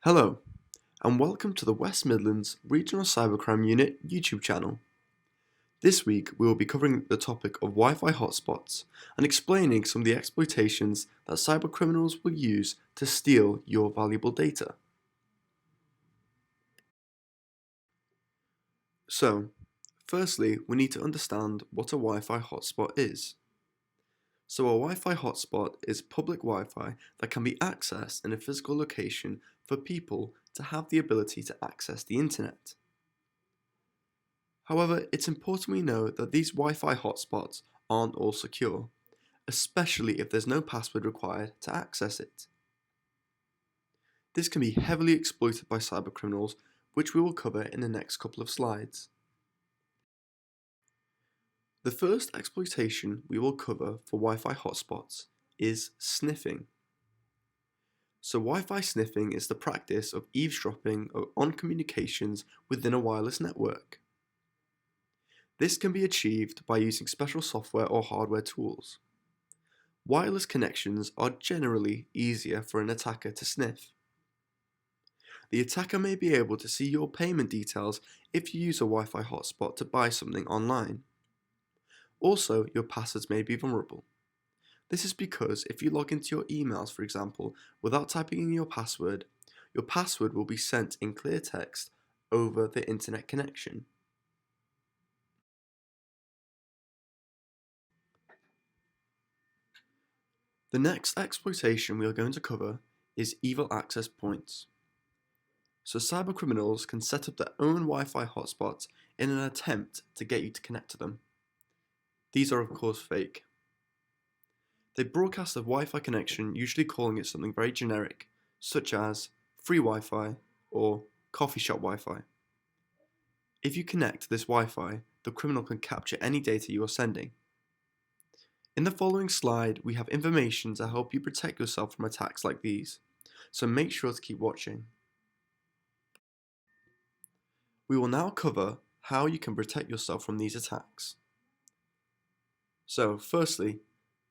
Hello, and welcome to the West Midlands Regional Cybercrime Unit YouTube channel. This week we will be covering the topic of Wi-Fi hotspots and explaining some of the exploitations that cybercriminals will use to steal your valuable data. So, firstly, we need to understand what a Wi-Fi hotspot is. So a Wi-Fi hotspot is public Wi-Fi that can be accessed in a physical location for people to have the ability to access the internet. However, it's important we know that these Wi-Fi hotspots aren't all secure, especially if there's no password required to access it. This can be heavily exploited by cybercriminals, which we will cover in the next couple of slides. The first exploitation we will cover for Wi-Fi hotspots is sniffing. So Wi-Fi sniffing is the practice of eavesdropping on communications within a wireless network. This can be achieved by using special software or hardware tools. Wireless connections are generally easier for an attacker to sniff. The attacker may be able to see your payment details if you use a Wi-Fi hotspot to buy something online. Also, your passwords may be vulnerable. This is because if you log into your emails, for example, without typing in your password will be sent in clear text over the internet connection. The next exploitation we are going to cover is evil access points. So cybercriminals can set up their own Wi-Fi hotspots in an attempt to get you to connect to them. These are of course fake. They broadcast a Wi-Fi connection, usually calling it something very generic, such as free Wi-Fi or coffee shop Wi-Fi. If you connect to this Wi-Fi, the criminal can capture any data you are sending. In the following slide, we have information to help you protect yourself from attacks like these, so make sure to keep watching. We will now cover how you can protect yourself from these attacks. So, firstly,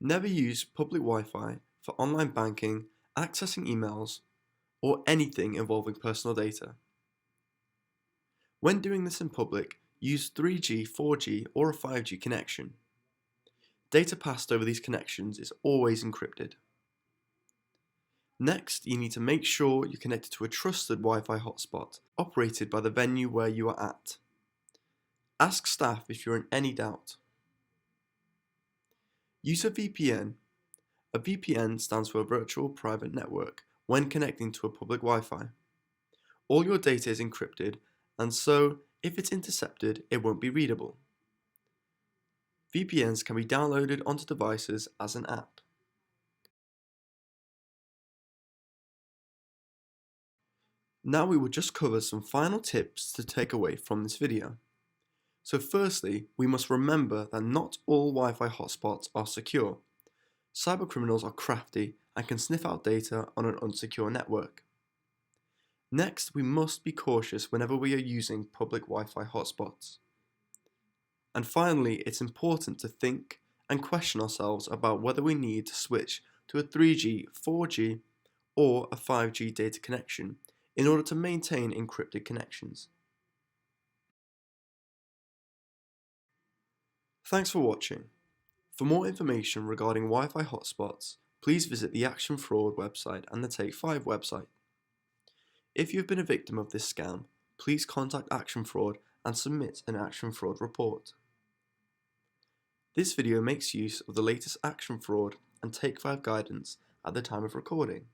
never use public Wi-Fi for online banking, accessing emails, or anything involving personal data. When doing this in public, use 3G, 4G, or a 5G connection. Data passed over these connections is always encrypted. Next, you need to make sure you're connected to a trusted Wi-Fi hotspot operated by the venue where you are at. Ask staff if you're in any doubt. Use a VPN. A VPN stands for a virtual private network when connecting to a public Wi-Fi. All your data is encrypted, and so if it's intercepted, it won't be readable. VPNs can be downloaded onto devices as an app. Now we will just cover some final tips to take away from this video. So firstly, we must remember that not all Wi-Fi hotspots are secure. Cybercriminals are crafty and can sniff out data on an unsecure network. Next, we must be cautious whenever we are using public Wi-Fi hotspots. And finally, it's important to think and question ourselves about whether we need to switch to a 3G, 4G, or a 5G data connection in order to maintain encrypted connections. Thanks for watching. For more information regarding Wi-Fi hotspots, please visit the Action Fraud website and the Take 5 website. If you've been a victim of this scam, please contact Action Fraud and submit an Action Fraud report. This video makes use of the latest Action Fraud and Take 5 guidance at the time of recording.